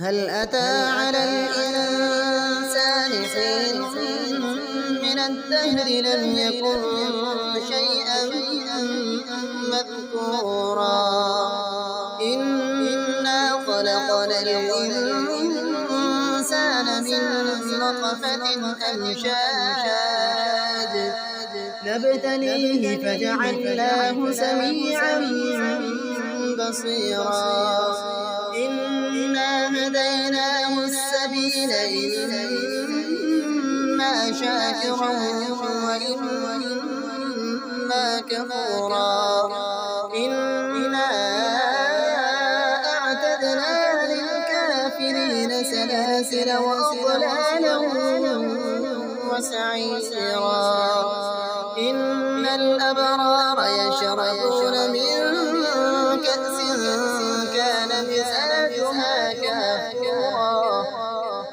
هل أتى على الإنسان حين من الدهر لم يكن شيئا مذكورا إنا خلقنا الإنسان من نطفة أمشاج نبتليه فجعلناه سميعا بصيرا إنا هديناه السبيل إما شاكرا وإما كفورا إنا أعتدنا للكافرين سلاسل وأغلالا وسعيرا إن الأبرار يشربون من كأس كان مزاجها كافورا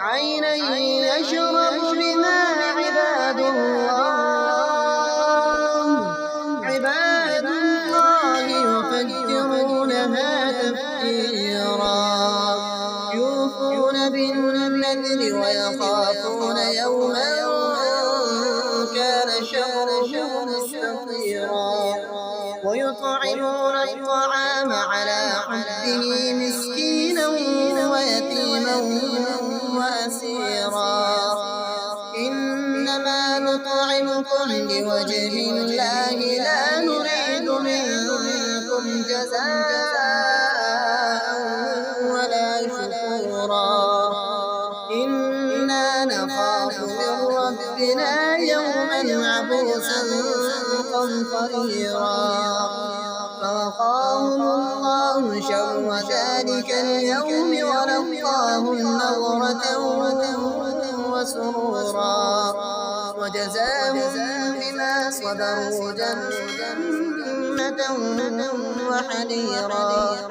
عينا يشرب بها عباد الله يفجرونها تفجيرا يوفون بالنذر ويخافون يوما كان شره مستطيرا ويطعمون الطعام على حبه مسكينا ويتيما وأسيرا إنما نطعمكم لوجه الله لا نريد منكم جزاء ولا شكورا إنا نخاف من ربنا يوما عبوسا قمطريرا فوقاهم الله شر ذلك اليوم ولقاهم نضرة وسرورا وجزاهم بما صبروا جنة وحريرا